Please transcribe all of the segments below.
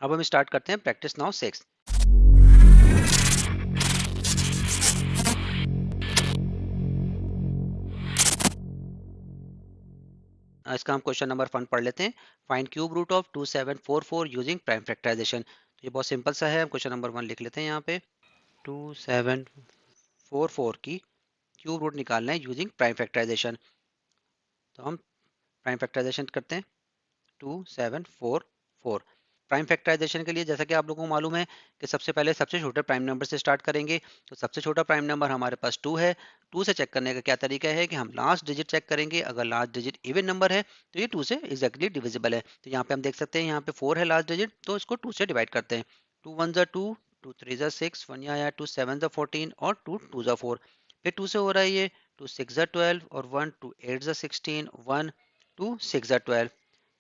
अब हम स्टार्ट करते हैं प्रैक्टिस नाउ 6। इसका हम क्वेश्चन नंबर 1 पढ़ लेते हैं। Find cube root of 2744 using prime factorisation. तो ये बहुत सिंपल सा है, हम क्वेश्चन नंबर 1 लिख लेते हैं यहाँ पे। 2744 की क्यूब रूट निकालना है यूजिंग प्राइम फैक्टराइजेशन। तो हम प्राइम फैक्टराइजेशन करते हैं 2744। प्राइम फैक्टराइजेशन के लिए जैसा कि आप लोगों को मालूम है कि सबसे पहले सबसे छोटे प्राइम नंबर से स्टार्ट करेंगे। तो सबसे छोटा प्राइम नंबर हमारे पास 2 है। 2 से चेक करने का क्या तरीका है कि हम लास्ट डिजिट चेक करेंगे। अगर लास्ट डिजिट इवन नंबर है तो ये 2 से एग्जैक्टली डिविजिबल है। तो यहाँ पे हम देख सकते हैं यहाँ पे 4 है लास्ट डिजिट, तो इसको 2 से डिवाइड करते हैं। 2 1 ज़ा 2, 2 3 ज़ा 6, 1 यहाँ आया, 2 7 ज़ा 14 और 2 2 ज़ा 4। फिर 2 से हो रहा है ये 2 6 ज़ा 12 और 1 2 8 ज़ा 16, 1 2 6 ज़ा 12।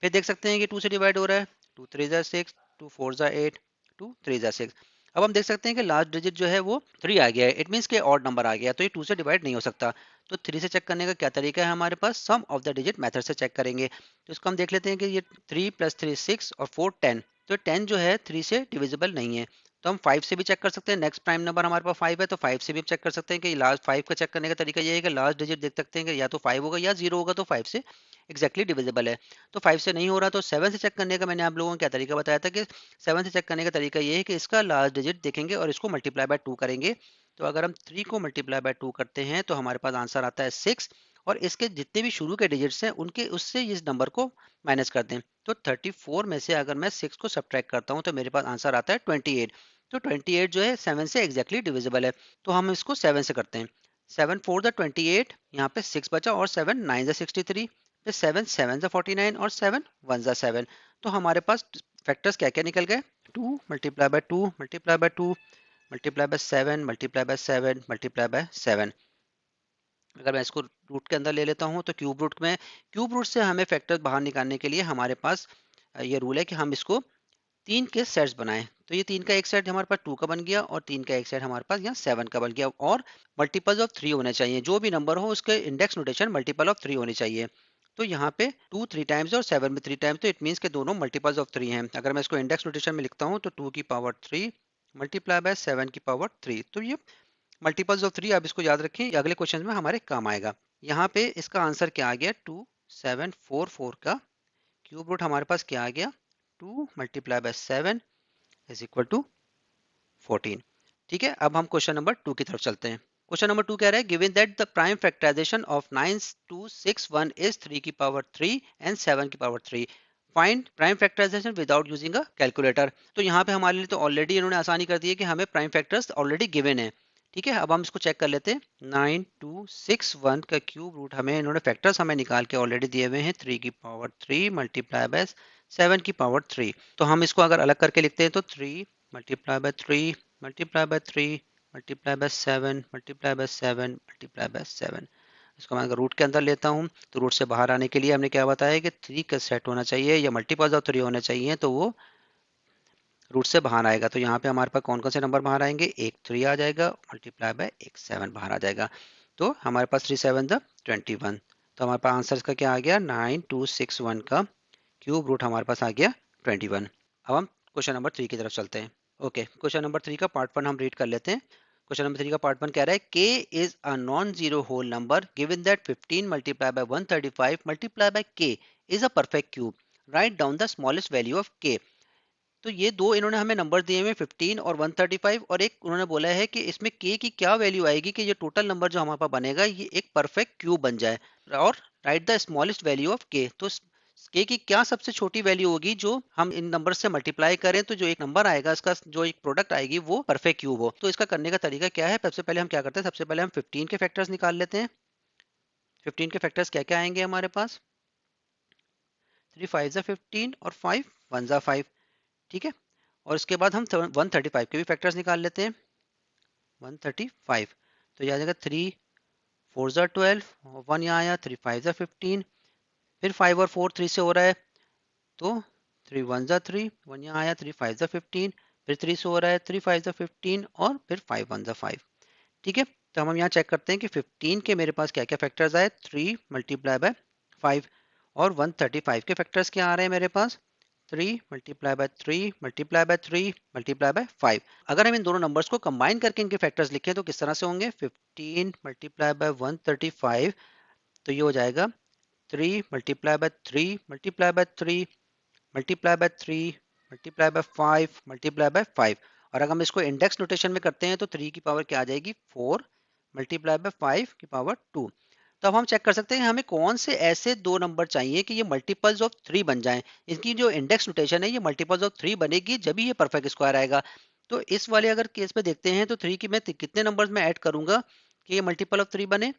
फिर देख सकते हैं कि 2 से डिवाइड हो रहा है। 2 3 ज़ा 6, 2 4 ज़ा 8, 2 3 ज़ा 6। अब हम देख सकते हैं कि लास्ट डिजिट जो है वो 3 आ गया है। इट मीन्स के ऑड नंबर आ गया, तो ये 2 से डिवाइड नहीं हो सकता। तो 3 से चेक करने का क्या तरीका है हमारे पास, सम ऑफ द डिजिट मेथड से चेक करेंगे। तो इसको हम देख लेते हैं कि ये 3 + 3 6 और 4 10। तो 10 जो है 3 से डिविजिबल नहीं है। तो हम 5 से भी चेक कर सकते हैं। नेक्स्ट प्राइम नंबर हमारे पास 5 है, तो 5 से भी चेक कर सकते हैं कि लास्ट 5 का चेक करने का तरीका ये है कि लास्ट डिजिट देख सकते हैं कि या तो 5 होगा या 0 होगा, तो 5 से एग्जैक्टली डिविजिबल है। तो 5 से नहीं हो रहा तो 7 से चेक करने का मैंने आप लोगों को क्या तरीका बताया था कि 7 से चेक करने का तरीका ये है कि इसका लास्ट डिजिट देखेंगे और इसको मल्टीप्लाई बाय 2 करेंगे। तो अगर हम 3 को मल्टीप्लाई बाय 2 करते हैं तो हमारे पास आंसर आता है 6, और इसके जितने भी शुरू के डिजिट्स हैं उनके उससे इस नंबर को माइनस कर दें। तो 34 में से अगर मैं 6 को सब्ट्रैक्ट करता हूँ तो मेरे पास आंसर आता है 28। तो 28 जो है 7 से एग्जैक्टली डिविजिबल है। तो हम इसको 7 से करते हैं। 7 4 द 28, यहाँ पे 6 बचा और 7 9 द 63, फिर 7 7 ज़ा 49 और 7 1 ज़ा 7। तो हमारे पास फैक्टर्स क्या क्या निकल गए, 2 multiply bye 2 multiply bye 2 multiply by 7 multiply by 7 multiply by 7। अगर मैं इसको रूट के अंदर ले लेता हूँ तो क्यूब रूट से हमें फैक्टर्स बाहर निकालने के लिए हमारे पास ये रूल है कि हम इसको 3 के सेट्स बनाएं। तो ये 3 का एक सेट हमारे पास 2 का बन गया और 3 का एक सेट हमारे पास यहाँ 7 का बन गया, और मल्टीपल्स ऑफ 3 होने चाहिए। जो भी नंबर हो उसके इंडेक्स नोटेशन मल्टीपल ऑफ 3 होनी चाहिए। तो यहाँ पे 2 3 टाइम्स और 7 में 3 टाइम्स, तो इट मीन्स के दोनों मल्टीपल्स ऑफ 3 हैं। अगर मैं इसको इंडेक्स नोटेशन में लिखता हूँ तो 2 की पावर 3 मल्टीप्लाई बाय 7 की पावर 3। तो ये मल्टीपल्स ऑफ 3, आप इसको याद रखें, ये अगले क्वेश्चन में हमारे काम आएगा। यहाँ पे इसका आंसर क्या आ गया, 2744 का क्यूब रूट हमारे पास क्या आ गया, 2 multiply by 7 is equal to 14। ठीक है, अब हम क्वेश्चन नंबर 2 की तरफ चलते हैं। क्वेश्चन नंबर 2 कह रहा है given that the prime factorisation of 9261 is 3 की पावर 3 एंड 7 की power 3, find prime factorisation without using a calculator. तो यहाँ पे हमारे लिए तो ऑलरेडी इन्होंने आसानी कर दी है कि हमें प्राइम फैक्टर्स ऑलरेडी गिवन है। ठीक है, अब हम इसको चेक कर लेते हैं। 9261 का क्यूब रूट हमें इन्होंने फैक्टर्स हमें निकाल के ऑलरेडी दिए हुए हैं, 3 की पावर 3 मल्टीप्लाई बाय 7 की पावर 3। तो हम इसको अगर अलग करके लिखते हैं तो 3 multiply by 3 multiply by 3 multiply by 7 multiply by 7 multiply by 7। इसको मैं अगर रूट के अंदर लेता हूँ तो रूट से बाहर आने के लिए हमने क्या बताया कि 3 का सेट होना चाहिए या मल्टीपल्स ऑफ 3 होने चाहिए, तो वो रूट से बाहर आएगा। तो यहाँ पे हमारे पास कौन कौन से नंबर बाहर आएंगे, एक 3 आ जाएगा मल्टीप्लाई बाय एक 7 बाहर आ जाएगा। तो हमारे पास 3 7 द 21। तो हमारे पास आंसर इसका क्या आ गया, 9261 का क्यूब रूट हमारे पास आ गया 21। अब हम क्वेश्चन नंबर 3 की तरफ चलते हैं। ओके, क्वेश्चन नंबर 3 का पार्ट 1 हम रीड कर लेते हैं। क्वेश्चन नंबर 3 का पार्ट 1 कह रहा है k is a non zero whole number given that 15 multiply by 135 multiply by k is a perfect cube, write down the smallest value of k। तो ये दो इन्होंने हमें नंबर दिए हुए 15 और 135, और एक उन्होंने बोला है कि इसमें k की क्या वैल्यू आएगी कि ये टोटल नंबर जो हमारे पास बनेगा ये एक परफेक्ट क्यूब बन जाए, और right the smallest value of k। तो k की क्या सबसे छोटी वैल्यू होगी जो हम इन नंबर से मल्टीप्लाई करें तो जो एक नंबर आएगा इसका जो एक प्रोडक्ट आएगी वो परफेक्ट क्यूब हो। तो इसका करने का तरीका क्या है, सबसे पहले हम क्या करते हैं, सबसे पहले हम 15 के फैक्टर्स निकाल लेते हैं। 15 के फैक्टर्स क्या क्या आएंगे हमारे पास, 3 5 ज़ा 15 और 5 1 ज़ा 5। ठीक है, और इसके बाद हम 135 के भी फैक्टर्स निकाल लेते हैं। 135, तो यह आ जाएगा 3 4 ज़ा 12 और 1 यहाँ आया, 3 5 ज़ा 15, फिर 5 और 4 3 से हो रहा है, तो 3 1 ज़ा 3, 1 यहाँ आया, 3 5 ज़ा 15, फिर 3 से हो रहा है, 3 5 ज़ा 15 और फिर 5 1 ज़ा 5। ठीक है, तो हम यहाँ चेक करते हैं कि 15 के मेरे पास क्या क्या फैक्टर्स आए, 3 मल्टीप्लाई बाय 5, और 135 के फैक्टर्स क्या आ रहे हैं मेरे पास, 3 multiply by 3 multiply by 3 multiply by 5। अगर हम इन दोनों नंबर्स को कंबाइन करके इनके फैक्टर्स लिखें तो किस तरह से होंगे? 15 मल्टीप्लाई बाय 135, तो ये हो जाएगा 3 multiply by 3 multiply by 3 multiply by 3 multiply by 5 multiply by 5। और अगर हम इसको इंडेक्स नोटेशन में करते हैं तो 3 की पावर क्या आ जाएगी? 4 मल्टीप्लाई बाय 5 की पावर 2। तो अब हम चेक कर सकते हैं हमें कौन से ऐसे दो नंबर चाहिए कि ये मल्टीपल्स ऑफ 3 बन जाएं। इनकी जो इंडेक्स नोटेशन है ये मल्टीपल्स ऑफ 3 बनेगी जब ही ये परफेक्ट स्क्वायर आएगा। तो इस वाले अगर केस में देखते हैं तो 3 की मैं कितने नंबर्स में ऐड करूंगा कि ये मल्टीपल ऑफ 3 बने?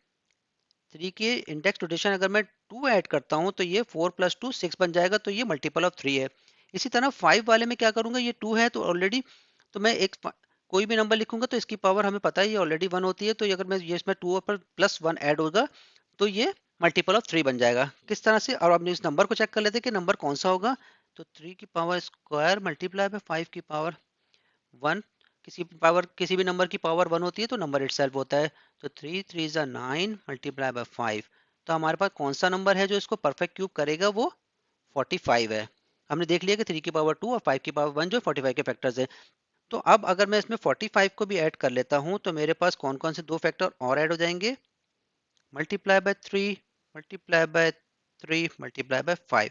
3 के इंडेक्स नोटेशन अगर मैं 2 ऐड करता हूं तो ये 4 प्लस 2 6 बन जाएगा, तो ये मल्टीपल ऑफ 3 है। इसी तरह 5 वाले में क्या करूंगा? ये 2 है तो ऑलरेडी, तो मैं एक कोई भी नंबर लिखूंगा तो इसकी पावर हमें पता है ये ऑलरेडी 1 होती है, तो ये अगर मैं ये इसमें 2 पर प्लस 1 ऐड होगा तो ये मल्टीपल ऑफ 3 बन जाएगा। किस तरह से? और अब इस नंबर को चेक कर लेते हैं कि नंबर कौन सा होगा। तो 3 की पावर स्क्वायर मल्टीप्लाई बाय 5 की पावर 1। किसी भी नंबर की पावर 1 होती है तो नंबर इटसेल्फ होता है। तो 3 3 इज 9 मल्टीप्लाई बाय 5। तो हमारे पास कौन सा नंबर है जो इसको परफेक्ट क्यूब करेगा? वो 45 है। हमने देख लिया कि 3 की पावर 2 और 5 की पावर 1 जो 45 के फैक्टर्स है। तो अब अगर मैं इसमें 45 को भी ऐड कर लेता हूं तो मेरे पास कौन कौन से दो फैक्टर और ऐड हो जाएंगे? Multiply by 3 multiply by 3 multiply by 5।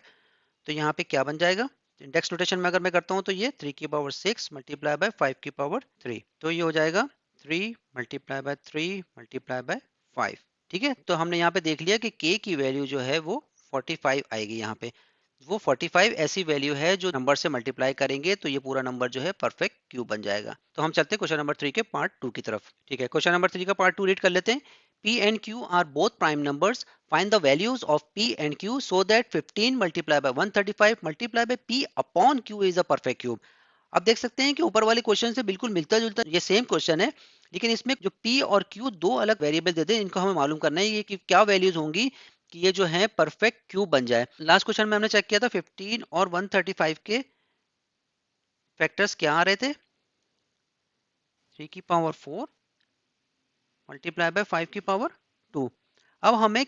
तो यहाँ पे क्या बन जाएगा? इंडेक्स नोटेशन में अगर मैं करता हूँ तो ये 3 की पावर 6 मल्टीप्लाई बाय 5 की पावर 3, तो ये हो जाएगा 3 मल्टीप्लाई बाय 3 मल्टीप्लाई बाय 5। ठीक है, तो हमने यहाँ पे देख लिया कि k की वैल्यू जो है वो 45 आएगी। यहाँ पे वो 45 ऐसी वैल्यू है जो नंबर से मल्टीप्लाई करेंगे तो ये पूरा नंबर जो है परफेक्ट क्यूब बन जाएगा। तो हम चलते हैं क्वेश्चन नंबर 3 के पार्ट 2 की तरफ। ठीक है, क्वेश्चन नंबर 3 का पार्ट 2 रीड कर लेते हैं। P and Q are both prime numbers. Find the values of P and Q so that 15 multiplied by 135 multiplied by P upon Q is a perfect cube. अब देख सकते हैं कि ऊपर वाले क्वेश्चन से बिल्कुल मिलता जुलता ये सेम क्वेश्चन है, लेकिन इसमें जो P और Q दो अलग वेरिएबल देते हैं, इनको हमें मालूम करना है ये कि क्या वैल्यूज होंगी कि ये जो है परफेक्ट क्यूब बन जाए। लास्ट क्वेश्चन में हमने चेक किया था 15 और 135 के फैक्टर्स क्या आ रहे थे? 3 की पावर 4 मल्टीप्लाई बाय 5 की पावर 2। अब हमें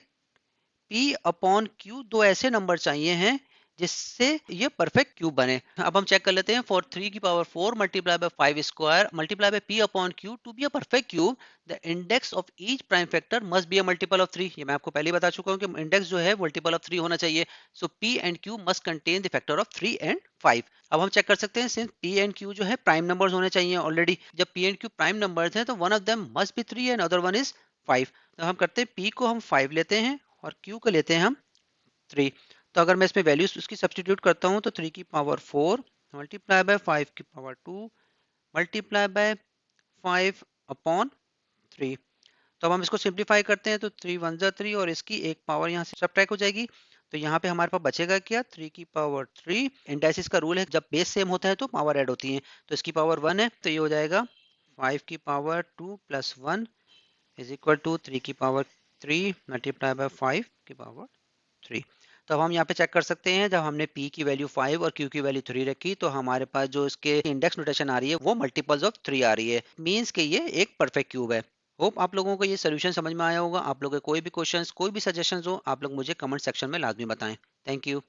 P अपॉन Q दो ऐसे नंबर चाहिए हैं जिससे ये परफेक्ट क्यूब बने। अब हम चेक कर लेते हैं। फॉर 3 की power 4 multiply by 5 square multiply by P upon Q to be a perfect cube the index of each prime factor must be a multiple of 3। ये मैं आपको पहले ही बता चुका हूँ कि इंडेक्स जो है मल्टीपल ऑफ 3 होना चाहिए। सो P and Q must contain the factor of 3 and 5। अब हम चेक कर सकते हैं सिंस P एंड Q जो है प्राइम नंबर्स होने चाहिए ऑलरेडी। जब P and Q prime numbers हैं तो one of them must be 3 and other one is 5। तो हम करते हैं P को हम 5 लेते हैं और Q को लेते हैं हम 3। तो अगर मैं इसमें वैल्यूज उसकी सब्स्टिट्यूट करता हूँ तो 3 की पावर 4 मल्टीप्लाई बाय 5 की पावर 2 मल्टीप्लाई बाय 5 अपॉन 3। तो अब हम इसको सिंप्लीफाई करते हैं तो 3 वन जा 3 और इसकी एक पावर यहाँ से सब्ट्रैक्ट हो जाएगी। तो यहाँ पे हमारे पास बचेगा क्या? 3 की पावर 3। इंडाइसिस का रूल है जब बेस सेम होता है तो पावर ऐड होती है, तो इसकी पावर 1 है तो ये हो जाएगा 5 की power 2 plus 1 is equal to 3 की पावर 3 मल्टीप्लाई बाय 5 की पावर 3। तो अब हम यहाँ पे चेक कर सकते हैं जब हमने P की वैल्यू 5 और Q की वैल्यू 3 रखी तो हमारे पास जो इसके इंडेक्स नोटेशन आ रही है वो मल्टीपल्स ऑफ 3 आ रही है। मींस कि ये एक परफेक्ट क्यूब है। होप आप लोगों को ये सोल्यूशन समझ में आया होगा। आप लोगों के कोई भी क्वेश्चंस कोई भी सजेशंस हो आप लोग मुझे कमेंट सेक्शन में लाजमी बताएं। Thank you.